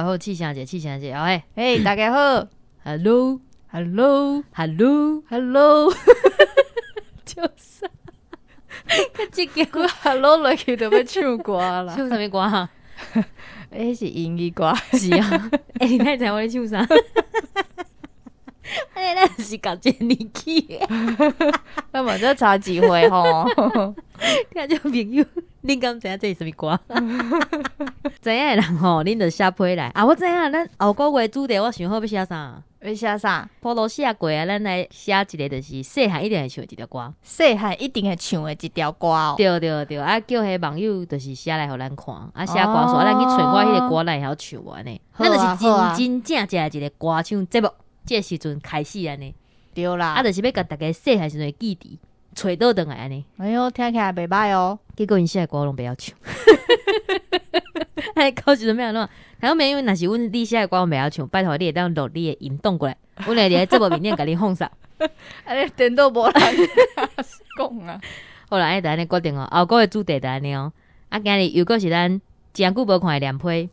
好，气声者，好嘿，大家好 ，Hello，就是这个我 Hello 落去就要唱歌啦。唱什么歌啊？迄是英语歌，是啊，你哪知我咧唱啥？咱是共一个年纪，那么这差几回吼？听众朋友，恁敢知影这是什么歌？知影的人吼，恁就写批来啊！我知影，咱后个月主题我想好要写啥？要写啥？普都写过啊，咱来写一个，就是细汉一定会唱的一条歌。细汉一定会唱的一条歌哦。对，啊，叫迄网友就是写来互咱看，啊，写歌说咱去找我迄个歌，咱会晓唱完呢。咱就是真正的一个歌唱节目，这时阵开始安尼。对啦，啊，就是要甲大家细汉时阵记忆，找倒转来安尼。哎呦，听起来袂歹哦。结果因写的歌拢袂晓唱，哎，到时阵要安怎？听众朋友，若是阮你写的歌拢袂晓唱，拜托你会当录你的音档过来，阮会伫咧节目面顶甲你放上。安尼电脑无人讲啊。好啦，安尼就安尼决定哦。后个月主题就安尼哦。啊，今日又果是咱真久无看的连批。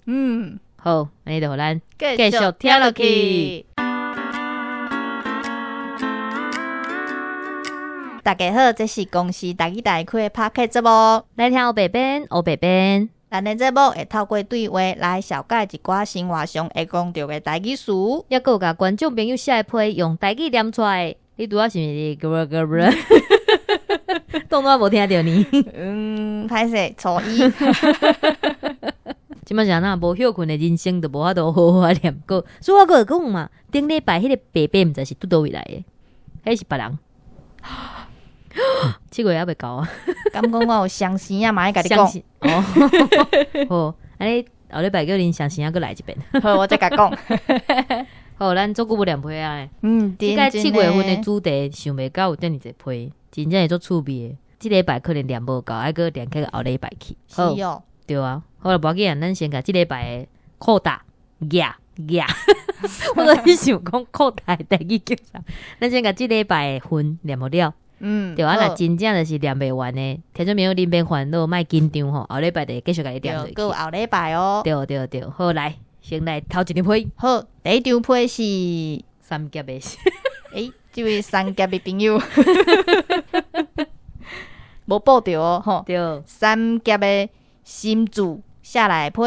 好，安尼就互咱继续听落去。大家好，这是公司台语台开的 Podcast 节目，来听黑白边。咱的节目会透过对话来小解一寡生活上会讲到的台语词，也有甲观众朋友写的批用台语念出来。你拄仔是毋是动作无听到呢？歹势，初一。即摆是若无休困的人生，就无法度好好念歌。所以我会讲嘛，顶礼拜迄个伯伯毋知是拄倒位来的，迄是别人。7月还未到啊！敢讲我有相信啊，嘛爱甲你讲。哦，好，安尼后礼拜叫恁相信啊，搁来一遍。好，我再甲讲。好，咱足久无念批啊！即个7月份的主题想袂到有遮尔济批，真正会足趣味的。即礼拜可能念无够，还搁念去后礼拜去。是哦，对啊。好啦，无要紧啊，咱先甲即礼拜的扣打我都是想讲扣打的台语叫啥？咱先甲即礼拜的分念好了。对啊，若真正就是念袂完的，听众朋友恁别烦恼，莫紧张吼，后礼拜就继续甲你念落去。有后礼拜哦。对，好来，先来头一张批。好，第一张批是三夹的。这位三夹的朋友无报着哦，吼。对，三夹的心字下来批，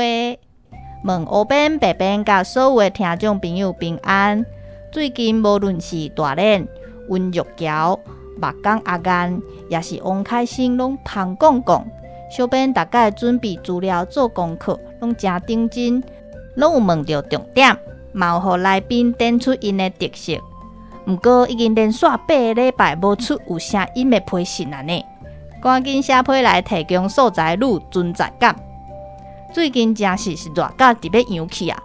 问黑边白边甲所有的听众朋友平安。最近无论是大练、温玉桥、目光阿干，也是王开心，拢芳讲，小编大概准备资料做功课，拢真认真，拢有问到重点，嘛有互来宾点出因的特色。毋过已经连续8个礼拜无出有声音的批信安尼，赶紧写批来提供素材愈存在感。最近真是热到直要扬起啊！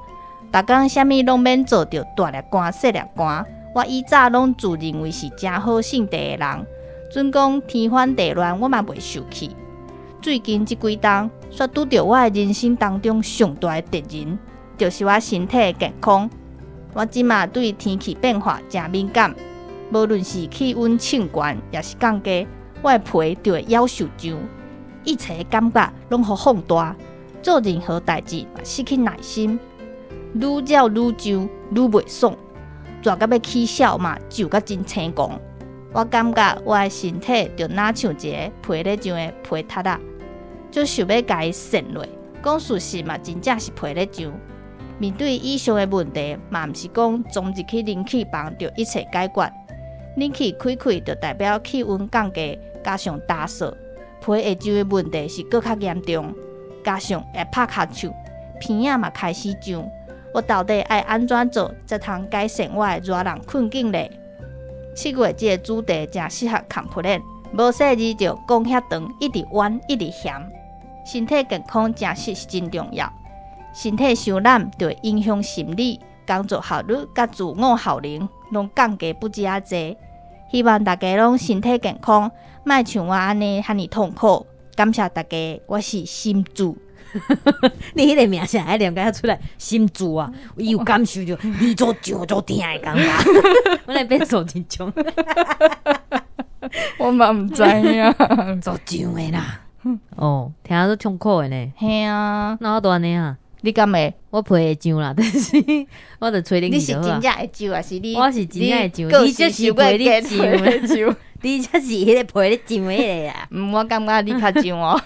逐工啥物拢免做着大粒汗、细粒汗。我以早拢自认为是真好性地的人，准讲天翻地乱，我嘛袂受气。最近这几冬，却拄着我的人生当中上大的敌人，就是我身体的健康。我即马对天气变化真敏感，无论是气温升悬，也是降低，我的皮就会夭寿上，一切的感觉拢互放大，做任何代志嘛失去耐心，愈照愈皱，愈袂爽。热到要起笑嘛，就甲真青狂。我感觉我的身体就若像一个皮咧上的皮塌啊，就想要甲伊扇落。讲事实嘛，真正是皮咧上。面对以上的问题，嘛毋是讲总入去冷气房就一切解决。冷气开开就代表气温降低，加上干燥，皮会皱的问题是更较严重。加上会拍咳嗽，鼻仔嘛开始痒。我到底爱安怎做才通改善我的热人困境呢？7月这个主题真适合 complain， 无细字就讲遐长，一直弯一直嫌。身体健康真是真重要，身体伤懒就会影响心理、工作效率甲自我效能，拢降低不止啊济。希望大家拢身体健康，莫像我安尼遐尼痛苦。感谢大家，我是心主。你迄个名声还念甲出来，心主啊，伊有感受着你做疼的感觉，我来变手真重，我嘛毋知影，做痒的啦。哦，听都痛苦的呢。嘿啊，那我多安尼啊？你敢会？我皮会痒啦，但是我著吹冷你气就好啊。是真正会痒还是你？我是真正会痒，个你这是性伤过皮咧坚痒的，痒。你这是迄个皮咧痒迄个啊。我感觉你较痒哦。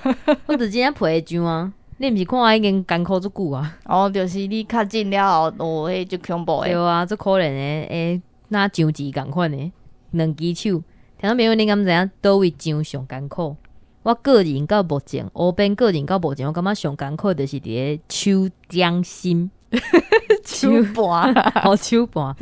我著真正皮会痒啊。你毋是看我已经艰苦足久啊？哦，就是你较近了后，哦，迄就恐怖诶。对啊，足可怜诶，若痒字共款诶，两只手。听众朋友，你敢知影倒位痒上艰苦？我个人到目前，乌边个人到目前，我感觉上艰苦就是伫咧手掌心，手盘哦手盘，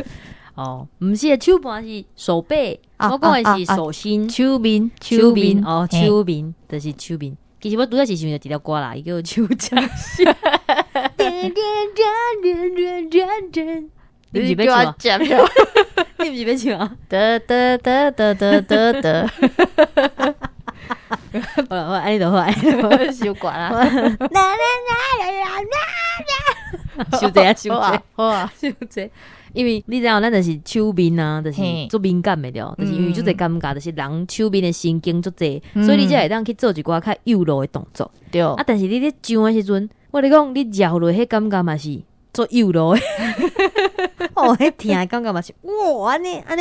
哦，毋是手盘是手背，我讲诶是手心、手面手面哦，手面就是手面。其实我拄仔是想着一条歌啦，伊叫手掌心。你毋是要唱啊？你毋是要唱啊？得得得得得得得，好啦，安尼就好，安尼就好。手管啊！收者啊，收者，好啊，收者。因为你知影，咱就是手面啊，就是足敏感的了，就是因为足侪尴尬，就是人手面的神经足侪，所以你才会当去做一寡较幼弱的动作。对啊，但是你咧痒的时阵，我咧讲，你咬落迄感觉嘛是足幼弱的。哦，迄疼的感觉嘛是哇，安尼，啊！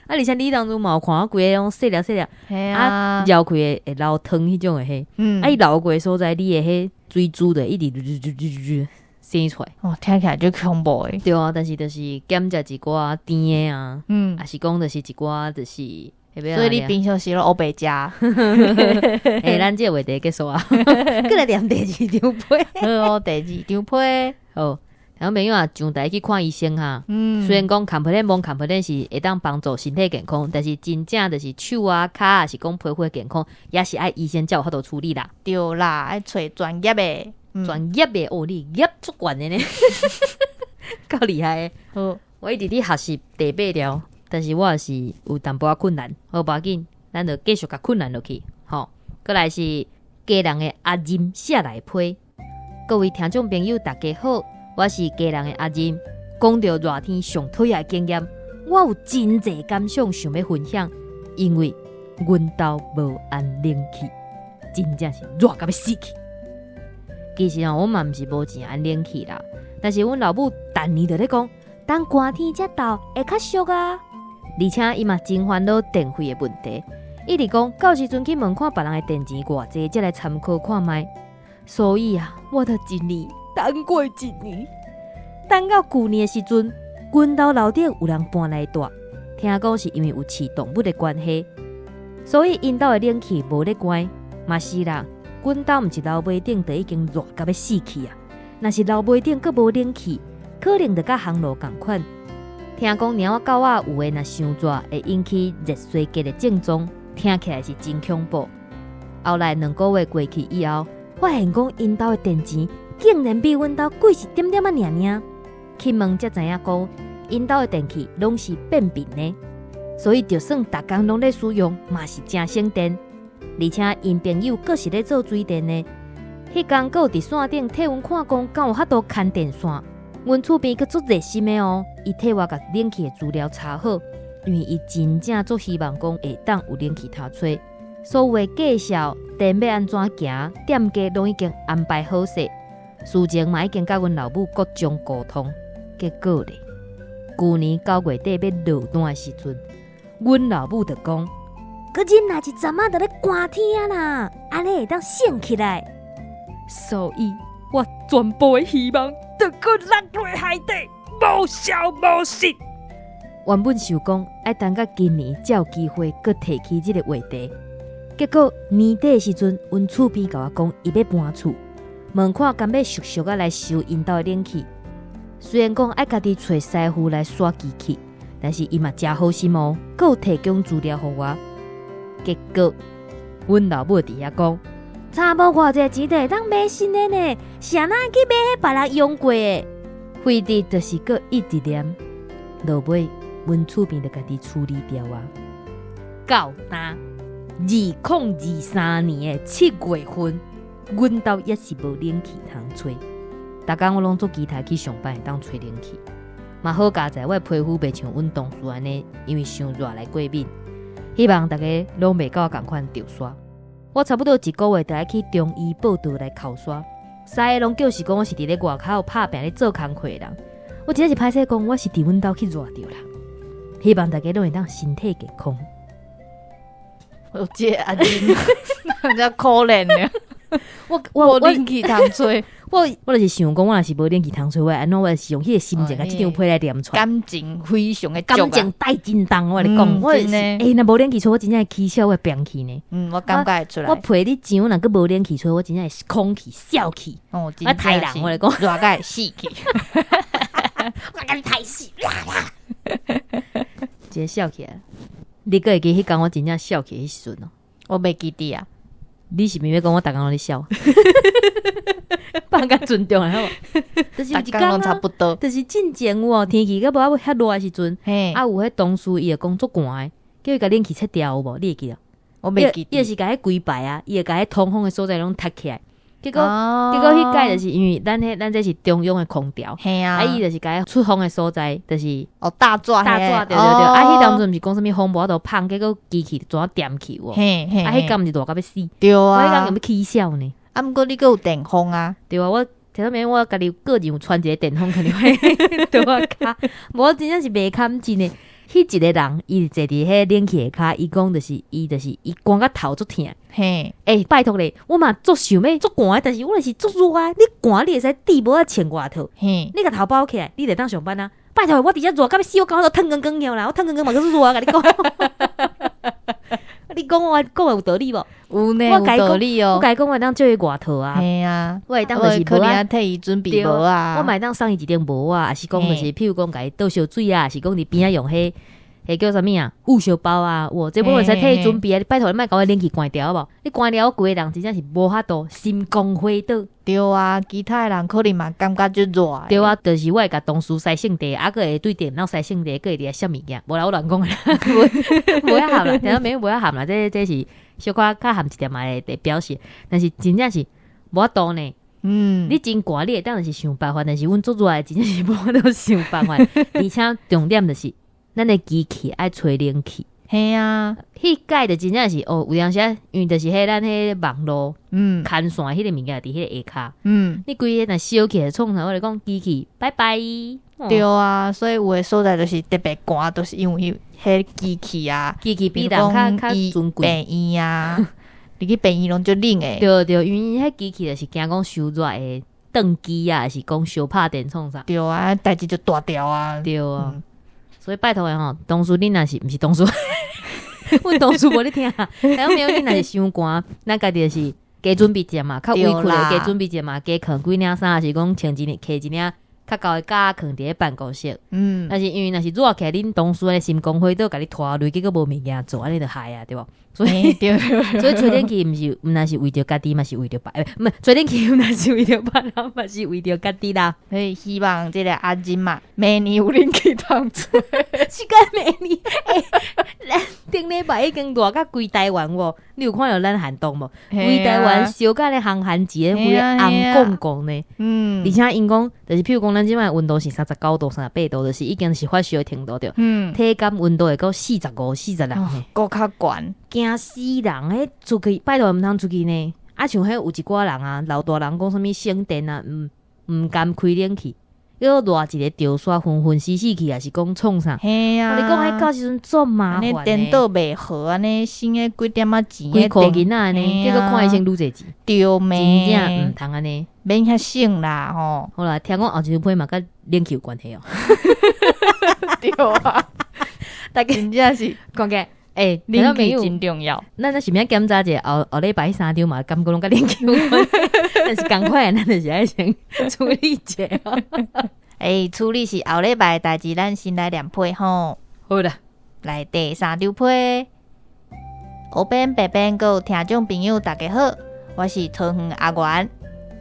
而且你当初嘛有看我规个种细粒，啊，咬开会流汤迄种的迄，啊，伊流过的所在，你的迄水珠的一直生出来。哦，听起来就恐怖诶。对啊，但是就是减食一寡甜的啊，还是讲就是一寡就是，所以你平常时都黑白食。诶，咱这话题结束啊，过来念第二张批。好哦，第二张批。好。然后朋友啊，上台去看医生哈。虽然讲 complain 是会当帮助身体健康，但是真正就是手啊、脚啊，是讲皮肤健康，也是爱医生才有法度处理啦。对啦，爱找专业的，专业的哦，你业足悬的呢，够厉害的。好，我一直伫学习第8条，但是我也是有淡薄仔困难。好，无要紧，咱就继续甲困难落去。好，过来是家人的阿任写来批。各位听众朋友，大家好。我是家人的阿任，讲到热天上讨厌的经验，我有真侪感想想要分享。因为阮家无安冷气，真正是热到要死去。其实我嘛毋是无钱安冷气啦，但是阮老母逐年就咧讲，当寒天才到会较俗啊。而且伊嘛真烦恼电费的问题，一直讲到时阵去问看别人的电钱偌济，才来参考看卖。所以啊，我就一年等过一年，等到旧年的时阵，阮家楼顶有人搬来住，听讲是因为有饲动物的关系，所以因家的冷气无咧关。嘛是啦，阮家毋是楼尾顶就已经热到要死去啊！若是楼尾顶佫无冷气，可能就甲烘炉同款。听讲猫仔狗仔有诶，若伤热会引起热衰竭的症状，听起来是真恐怖。后来2个月过去以后，发现讲因家的电钱竟然比阮家贵1点点啊！尔去问才知影讲，因家的电器拢是变频的，所以就算逐工拢咧使用，嘛是真省电。而且因朋友佫是咧做水电的，迄天佫有伫线顶替阮看讲，敢有法度牵电线。阮厝边佫足热心的哦，伊替我甲冷气的资料查好，因为伊真正足希望讲会当有冷气通吹。所有的介绍、电要安怎行、店家拢已经安排好势。事情嘛已经甲阮老母各种沟通，结果咧，旧年9月底要落单的时阵，阮老母就讲：“佮忍哪一阵仔就咧寒天啦，安尼会当省起来。”所以，我全部的希望就佮落落海底，无消无息。原本想讲爱等到今年才有机会佮提起这个话题，结果年底的时阵，阮厝边甲我讲伊要搬厝。问看敢要俗俗啊来收因家的冷气，虽然讲爱家己找师傅来刷机器，但是伊嘛真好心哦，佮有提供资料予我。结果，阮老母伫遐讲，差无偌济钱就会当买新的呢，谁哪去买迄别人用过的？费的就是佮一直念，落尾阮厝边就家己处理掉啊。到呾2023年的7月份。阮家也是无冷气通吹，逐工我拢做机台去上班，会当吹冷气。嘛好佳在我的皮肤袂像阮同事安尼，因为伤热来过敏。希望大家拢袂甲我同款着刷。我差不多1个月就爱去中医报道来口刷，三个拢叫是讲我是伫咧外口拍拼咧做工课的人，我真正是歹势讲，我是伫阮兜去热着啦。希望大家拢会当身体健康。有这个阿金，人家可怜呢。我冷气通吹，我就是想讲，我若是无冷气通吹，我安怎我是用迄个心情甲即张被来念出来，感情非常的感情带真重。我跟你讲，我是若无冷气吹，我真正会起笑，我会病气呢。我感觉会出来。我陪你上，若个无冷气吹，我真正会空气、笑气。我太人，我来讲，热个死去，我甲你太死直接笑起来。你个会记迄天我真正笑起迄时阵哦？我袂记得啊。你是咪要讲我逐工拢咧笑？放较尊重好无？就是有一天拢差不多。就是进前有天气个无遐热的时阵，有迄同事伊会讲足寒的，叫伊甲冷气切掉有无？你会记得？我袂记得。伊就是甲迄规排啊，伊会甲迄通风的所在拢塌起来。结果迄届就是因为咱这是中央的空调，伊就是甲迄出风的所在，就是大纸对。迄当阵毋是讲啥物风无法度放，结果机器怎点起有无？迄间毋是热到要死，对啊，我迄间有要起笑呢。毋过你阁有电风啊？对啊，我听到面我家己个人有穿一个电风，肯定会对我骹，无真正是袂堪真的。迄一个人，伊坐伫迄冷气下骹，伊讲伊寒甲头足疼。拜托咧，我嘛足想要足寒，但是我就是足热啊！你寒你会使底无啊穿外套，你甲头包起来，你得当上班啊！拜托，我伫遮热到要死，我感觉都烫光了啦！我烫光嘛就是热啊！甲你讲，你讲我讲有道理无？有呢，有道理哦。我甲伊讲我当借伊外套啊，我会当就是可能替伊准备无啊，我嘛会当送伊一顶帽啊，还是讲就是譬如讲甲伊倒烧水啊，还是讲伫边仔用迄叫啥物啊？雾烧包啊，这我会使替伊准备啊！你拜托你莫甲我冷气关掉好无？你关掉我规个人真正是无法度心光火倒。对啊，其他人可能嘛感觉就热。对啊，就是我会甲同事洗性地，个会对电脑洗性地，个会伫遐摄物件。无啦，我乱讲啦，无遐含啦，听到没？无遐含啦，这是小可较含一点仔的表现，但是真正是无法度呢。你真寒，你会当然是想办法，但是阮做热的真正是无法度想办法，而且重点就是。咱的机器爱吹冷气，啊，迄届就真正是有当时因为就是咱迄网络，牵线迄个物件伫迄个下骹，你规个若烧起来创啥，我来讲机器拜拜。对啊，所以有诶所在就是特别寒，都是因为迄机器啊，机器比人较尊贵。病院啊，你去病院拢就冷诶。对，因为迄机器就是惊讲烧热诶，断机啊，还是讲烧拍电创啥。对啊，代志就大条啊。对啊。所以拜托诶吼，同事你若是毋是同事，阮同事无咧听，然后没有你若是伤寒，咱家己就是加准备者嘛，较委屈诶加准备者嘛，加囥几领衫，是讲穿一领较高诶架囥伫咧办公室。但是因为若是热起来，恁同事诶心光火都甲你拖累，结果无物件做，安尼就害啊，对无？所以吹冷气毋若是为着家己，嘛是为着别，毋是吹冷气毋若是为着别人，嘛是为着家己啦。所以希望即个阿金嘛，明年有冷气通吹，是干明年？咱顶礼拜已经热甲规台湾无？你有看到咱寒冬无？规台湾烧甲咧寒节，有红公公呢。而且因讲，就是譬如讲，咱即摆温度是39度、38度，就是已经是发烧的程度着。体感温度会到45、46呢，够较悬。惊死人！迄出去拜托毋通出去呢。像迄有一寡人啊，老大人讲啥物省电啊，毋甘开冷气，要热一个吊刷昏死去，还是讲创啥？我你讲迄到时阵做麻烦呢。电脑袂好安尼，省诶几点仔钱？几箍银仔安尼，结果看医生愈济钱。对咩？真正毋通安尼，免遐省啦吼。好啦，听讲后一批嘛，甲冷气有关系哦。对啊，大家真正是讲起。冷气真重要。咱是免检查者，后礼拜3张嘛，感觉拢甲冷气有关，但是赶快，咱就是爱先处理者。处理是后礼拜代志，咱先来念批吼。好啦，来第3张批。黑边白边各听众朋友大家好，我是桃园阿元，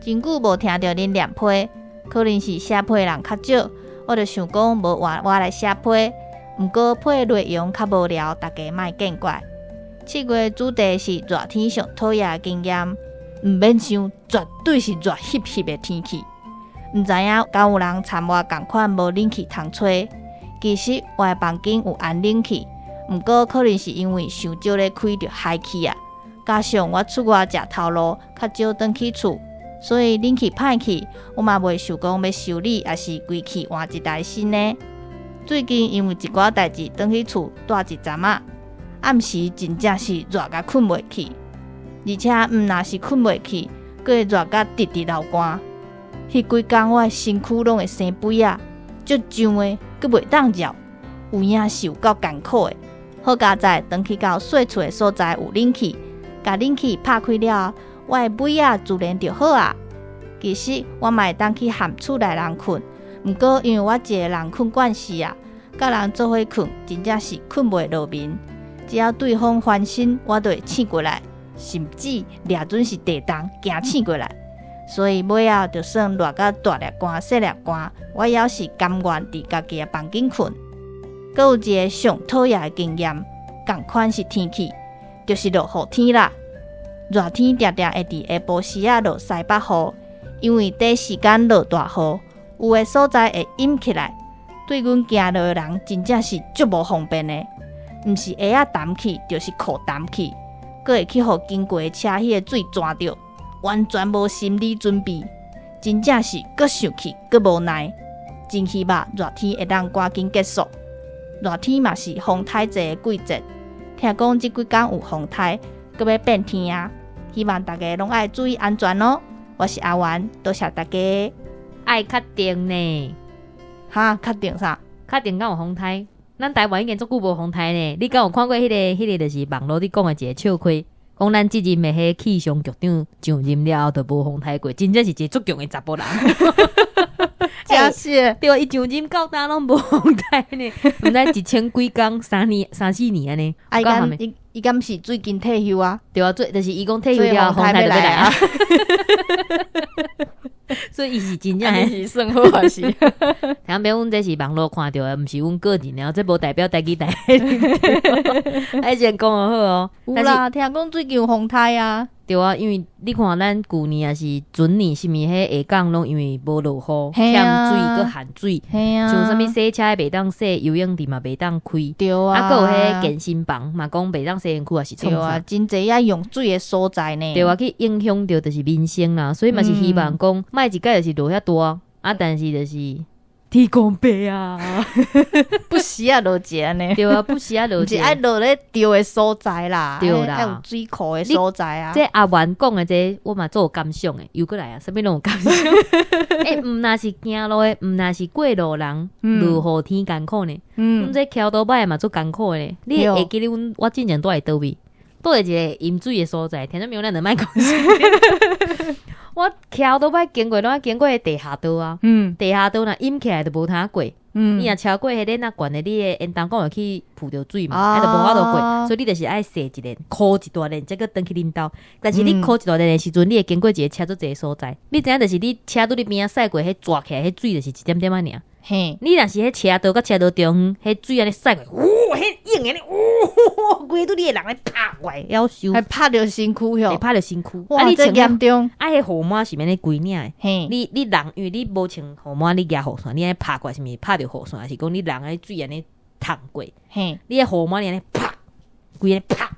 真久无听到恁念批，可能是写批人较少，我就想讲无换我来写批。毋过批内容较无聊，大家莫见怪。7月主题是热天上讨厌经验，毋免想，绝对是热翕翕的天气。毋知影敢有人参我共款无冷气通吹？其实我的房间有安冷气，毋过可能是因为伤少咧开着海气啊，加上我出外食头路，较少转去厝，所以冷气歹去，我嘛袂想讲要修理，也是规气换一台新的。最近因为一寡代志，返去厝住一阵仔，暗时真正是热甲困袂去，而且毋若是困袂去，佫会热甲直直流汗。迄几工我的身躯拢会生肥啊，足痒的，佫袂当热，有影是有够艰苦的。好佳在返去到睡厝的所在有冷气，甲冷气拍开了，我的尾仔自然就好啊。其实我嘛会当去含厝内人困，毋过因为我一个人困惯势啊，甲人做伙困，真正是困袂落眠。只要对方翻身，我就会醒过来，甚至掠准是地动，惊醒过来。所以尾仔就算热到大粒汗、细粒汗，我也是甘愿伫家己的房间困。阁有一个上讨厌的经验，同款是天气，就是落雨天啦。热天常常会伫下晡时啊落西北雨，因为短时间落大雨，有的所在会淹起来，对阮行路的人真正是足无方便的。毋是鞋仔澹去，就是裤澹去，阁会去互经过的车迄个水抓着，完全无心理准备，真正是阁生气阁无奈。真希望热天会当赶紧结束。热天嘛是风台济的季节，听讲即几工有风台，阁要变天啊！希望大家拢爱注意安全哦。我是阿元，多谢大家。爱确定呢？哈，确定啥？确定敢有风台？咱台湾已经足久无风台呢。你敢有看过迄个就是网络你讲的一个笑话，讲咱即任的迄气象局长上任了后，就无风台过，真正是一个足强的查甫人。真是对啊，伊上任到呾拢无风台呢，毋知1000几工3、4年安尼。伊敢是最近退休啊？对啊，就是伊讲退休了，风台就要来啊。所以伊是真正是算好还是？听别阮这是网络看到的，毋是阮个人的，这无代表台语台。爱先讲好哦。有啦，听讲最近有风台啊。对啊，因为你看咱旧年也是前年，是毋是迄下港拢因为无落雨，欠水佮限水，像啥物洗车袂当洗，游泳池嘛袂当开，对啊，还有迄健身房嘛讲袂当洗身躯也是创啥，对啊，真侪遐用水的所在呢，对啊，去影响到就是民生啦，所以嘛是希望讲，莫一届就是落遐大啊，但是就是天公伯啊，不时啊落一下呢，对啊，不时啊落一下，是爱落咧对的所在啦，对啦，爱有水库的所在啊。这阿元讲的这我嘛做有感想的，又过来啊，啥物拢有感想。毋若是行路的，毋若是过路人，落雨天艰苦呢。阮这桥倒摆嘛做艰苦的呢。你会记得我之前住在倒位，住在一个饮水的所在，听着没有？咱就莫讲。我桥倒摆经过，拢经过地下道啊。地下道若淹起来就无通过。你若超过迄个那悬的，你的烟筒管会去浮着水嘛，就无法度过，所以你就是爱洗一个，箍一大链，再个登去恁兜。但是你箍一大链的时阵，你会经过一个车做一个所在，你知影就是你车拄你边仔驶过，迄抓起来，迄水就是一点点啊尔。嘿，你若是迄车道甲车道中，迄水安尼驶过，迄硬安尼，规拄你的人来拍过来，夭寿，还拍着身躯哟，会拍着身躯。哇，这严重！迄雨伞是免你规领的。嘿，你人因为你无穿雨伞，你举雨伞，你安尼拍过来是毋是拍着雨伞，还是讲你人安尼水安尼淌过？嘿，你迄雨伞你安尼啪，规安尼啪，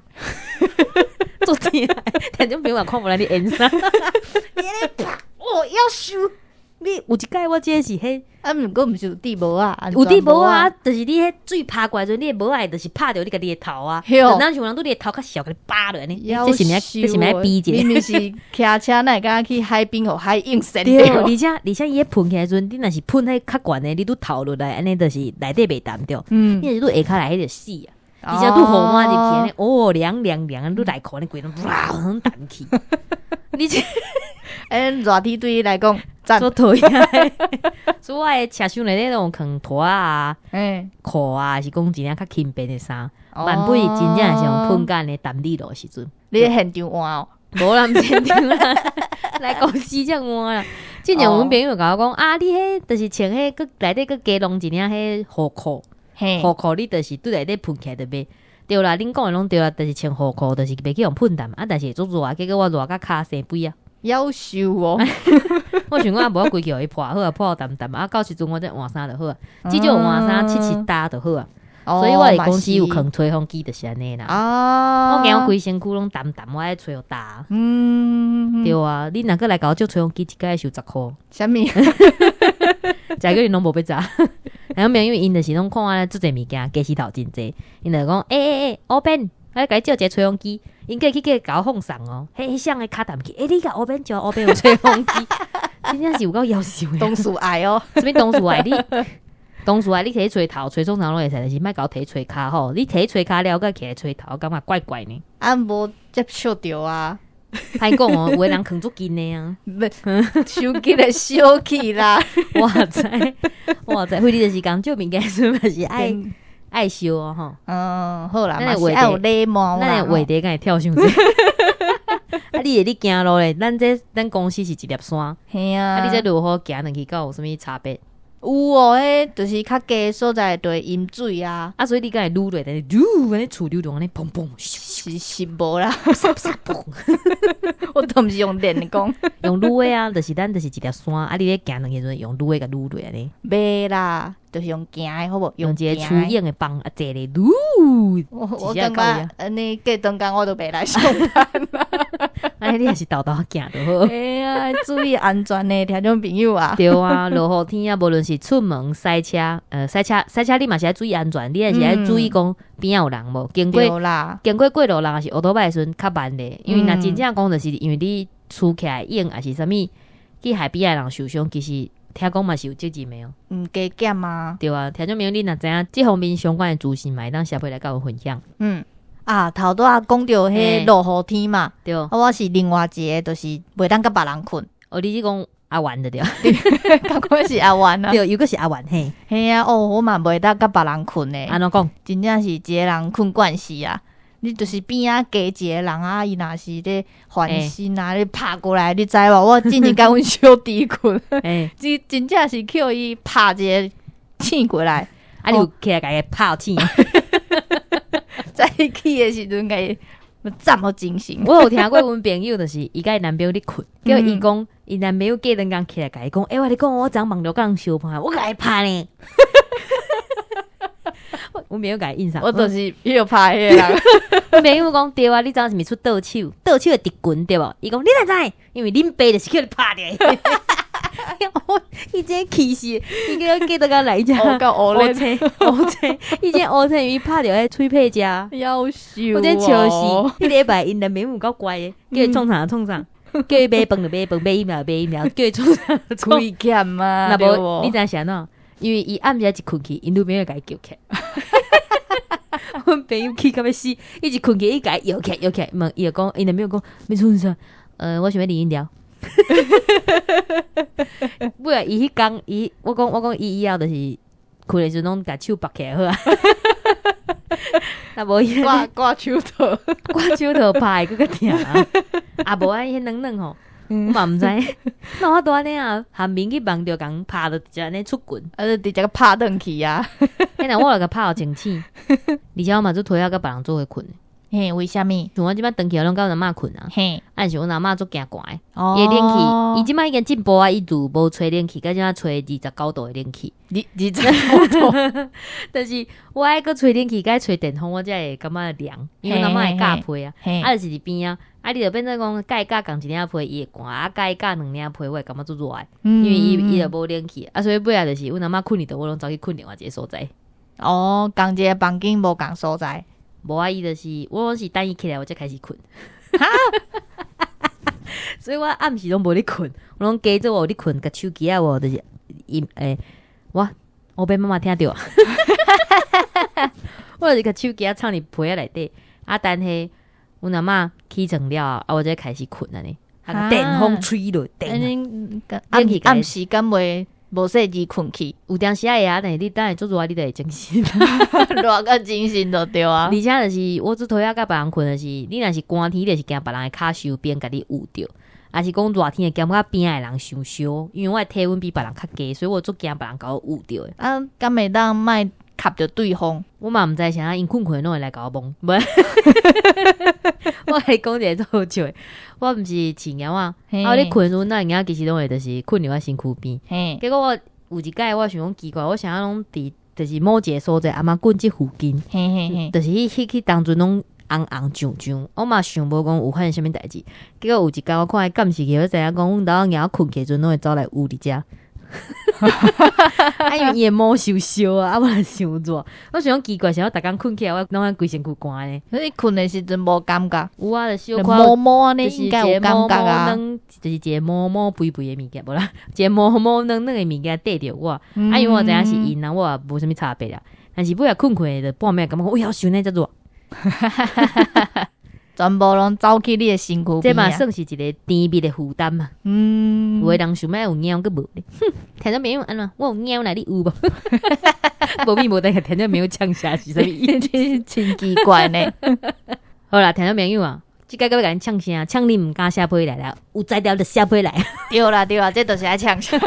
做天啊！听种朋友看无来你演啥？你安尼啪，夭寿！你有一届我这是迄。毋过毋是有地无啊，有地无啊，就是你迄水拍过来时，你的无爱就是拍着你家己的头啊。咱像人拄你的头较小，甲你扒落安尼，这是咩比者？明明是骑车，哪会敢去海边互海映闪对，而且伊迄喷起来时阵，你若是喷迄较悬的，你拄头落来，安尼就是内底袂淡着。你若是拄下骹来，迄就死啊！而且拄雨伞入去安尼，凉凉凉，拄内裤安尼规拢哇，拢淡去。你这热天对你来讲，做讨厌。所以我的车厢内底拢放拖啊、裤啊，是讲真正较轻便的衫。万不真正是用喷干的淡丽露的时阵，你现场换哦？无啦，毋现场啦，来公司才换啦。之前阮朋友甲我讲啊，你迄就是穿迄个内底个加弄一领迄雨裤，雨裤你就是对内底喷起来就袂。对啦，恁讲的拢对啦，就是穿雨裤，就是袂去用喷淡啊，但是会做热，结果我热甲骹生肥啊，夭寿哦！我想讲无我规气互伊破好啊，破淡淡啊，到时阵我再换衫就好啊，至少换衫七搭就好啊。所以我伫公司有放吹风机就是安尼啦。我惊我规身躯拢淡淡，我爱吹互搭。对啊，你若个来甲我借吹风机，一个月收10箍，啥物？食个因拢无要炸。然后因为因就是拢看啊，做侪物件加石头真济，因就讲欧边，我甲你借一个吹风机，因过去甲我放送哦，迄像个卡淡去，你甲欧边借欧边有吹风机，真正是有够夭寿的。东树爱哦，什么东树爱你？东树爱你摕吹头、吹中头拢会使，但是莫甲我摕吹骹吼。你摕吹骹了，佮起来吹头，我感觉怪怪呢。啊无接受着啊，歹讲哦，有的人囥足紧的啊，手机的小气啦。我知，非你就是讲借物件时嘛是爱收哦吼。好啦，咱嘛是爱有礼貌啦。咱的话题敢会跳上去。啊，你行路咧，咱公司是一粒山，嘿啊，你这如何行两去，有啥物差别？有哦，迄就是较低的所在就会淹水啊。啊，所以你敢会撸落，但是撸安尼厝流动安尼砰砰，是无啦，我都毋是用电的讲，用撸的啊，就是咱就是一粒山，啊，你咧行两去时阵用撸的甲撸落安尼。袂啦，就是用行的好无？用一个粗硬的棒啊，坐咧撸。我感觉安尼过顿工我都袂来上班啦。安尼你也是豆豆行就好。哎呀，注意安全呢，听众朋友啊。对啊，落雨天啊，无论是出门塞车，塞车你嘛是要注意安全，你也是要注意讲边仔有人无，经过过路人也是乌托摆的时阵较慢咧，因为若真正讲就是因为你厝起来硬，还是啥物去海边的人受伤，其实听讲嘛是有责任的哦。加减啊。对啊，听众朋友，你若知影这方面相关的资讯嘛，会当下回来甲我分享。头拄仔讲到迄落雨天嘛，对，我是另外一个，就是袂当甲别人困。你是讲阿丸的对，刚刚是阿丸啊，对，又个是阿丸嘿。嘿啊，我嘛袂当甲别人困诶。安怎讲？真正是一个人困惯死啊！你就是边啊加一个人啊，伊若是咧烦心啊，你拍过来，你知无？我之前甲阮小弟困，真正是叫伊拍一个醒过来，啊，你有起来甲伊拍醒。在起的时阵，甲伊这么精神。我有听过阮朋友，就是伊甲伊男朋友咧困，叫伊讲，伊男朋友过两工起来甲伊讲，我你讲我昨梦到甲人相拍，我甲伊拍呢。我朋友甲伊印象，我就是迄个拍迄个人。阮朋友讲对啊，你昨是毋是出倒手？倒手会直棍对无？伊讲你哪知？因为恁爸就是叫你拍的。伊真气死，伊叫记得甲来只乌青，伊真乌青，伊拍着迄吹屁只，夭寿，我真笑死。迄礼拜因男朋友有够乖的，叫伊创啥创啥，叫伊买饭就买饭，买饮料买饮料，叫伊创啥创。亏欠嘛，那无你知啥喏？因为伊暗时一困去，因女朋友甲伊叫起。阮朋友气到要死，伊一困去，伊甲伊摇起，问伊就讲，伊男朋友讲，没错啥，我想要啉饮料。不然伊迄工，我讲伊以后就是困的时阵拢甲手拔起来好啊。那无伊挂手套，拍佫较疼啊。啊无安迄软吼，我嘛毋知。那我拄安尼啊，含面去梦着共拍着直安尼出棍，直接个拍转去啊。迄若我来甲拍互清醒，而且我嘛做推啊，甲别人做伙困。嘿，为虾米？像我即摆长期拢甲阮阿嬷困啊。嘿，按像阮阿嬷足惊寒诶，伊冷气，伊即摆已经进步啊，伊就无吹冷气，甲即摆吹29度诶冷气。29度，但是我爱搁吹冷气，甲吹电风，我才会感觉凉，因为阮阿嬷会架被啊，就是伫边啊，你就变做讲甲伊架共一领被伊会寒，啊甲伊架两领被我会感觉足热诶，因为伊就无冷气，所以尾仔就是阮阿嬷困哩，我拢走去困另外一个所在。共一个房间无共所在。无啊，伊就是我是等伊起来，我才开始困。所以我暗时拢无咧困，我拢加做我咧困，甲手机啊，我就是我被妈妈听到啊。我就是甲手机啊藏伫被仔内底，啊，等下阮阿嬷起床了，我才开始困安尼。电风吹落，暗时敢袂无说字困去，有当时会啊，但是你等下做热，你就会精神，热个精神就对啊。而且就是我做头仔甲别人困的是，你若是寒天，就是惊别人的骹收边，甲你捂着；，还是讲热天，惊我边的人伤烧，因为我的体温比别人较低，所以我足惊别人甲我捂着的。敢会当莫吸着对方？我嘛毋知啥，因困拢会来甲我摸。我来讲一个好笑的，我毋是饲猫啊，你困时阵，那猫其实拢会就是困伫我身躯边。结果我有一摆，我想讲奇怪，我想要拢伫就是某一个所在，阿嬷滚即附近，就是去当阵拢红红炯炯，我嘛想无讲有发生啥物代志，结果有一天我看伊监视器，我知影讲阮兜仔困起阵拢会走来捂伫遮。因为伊的毛烧烧啊，我伤热。我想讲奇怪，想要逐工困起来，我拢爱规身躯寒呢。可是困的时阵无感觉，有啊，就小可毛毛安尼就是应该有感觉啊。就是一个毛毛肥肥的物件，无啦，一个毛毛嫩嫩的物件缀着我。因为我知影是因啊，我也无啥物差别啦。但是尾仔困困的半暝，感觉我要想那遮热。全部拢走去你的身躯这边啊。嘛算是一个甜蜜的负担嘛。有的人想要有猫，佮无咧。听到朋友安怎？我有猫来，你有无？无咪无得，听到朋友呛下是啥物意思？真奇怪呢。好啦，听到朋友啊，即个要甲恁呛声，呛你毋敢写批来啦，有才调就写批来。对啦对啦，这都是爱呛声。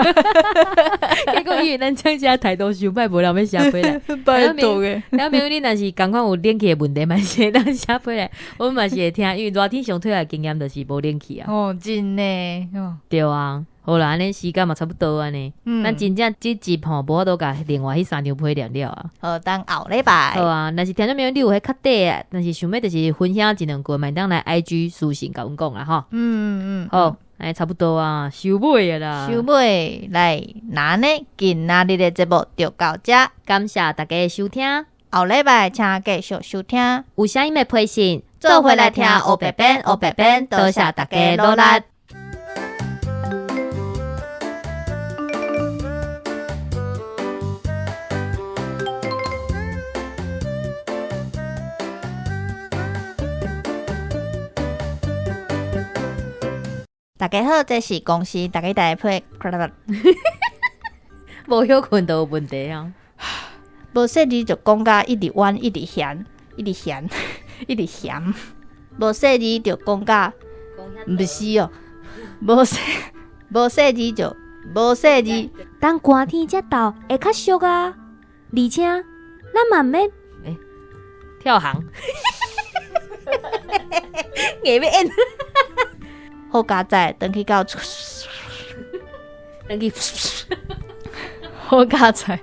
结果因为咱呛声态度伤歹，无人要写批来。拜托诶。然后朋友你若是共款有冷气的问题，嘛是会当写批来，我嘛是会听，因为热天上退来经验就是无冷气啊。哦，真呢。对啊。好啦，安尼时间嘛差不多安尼，咱真正这集吼，无法度甲另外迄3张批念了啊。好，等后礼拜。好啊，若是听众朋友你有迄较底啊，但是想要就是分享一两句，嘛当来 IG 私信甲阮讲啦吼。好，哎，差不多啊，收尾啊啦。收尾来，那呢，今仔日的节目就到这，感谢大家的收听，后礼拜请继续收听，有啥物的批信，做回来听黑白边，黑白边，多谢大家努力。大家好，这是公司大家大配，无休困都有问题啊。无说字就讲甲一直弯，一直咸，一直咸，一直咸。无说字就讲甲，毋是哦。无说字就无说字。当寒天才到，会较俗啊。而且，咱嘛免跳行，硬要演。好佳哉，等去到，等去，好佳哉。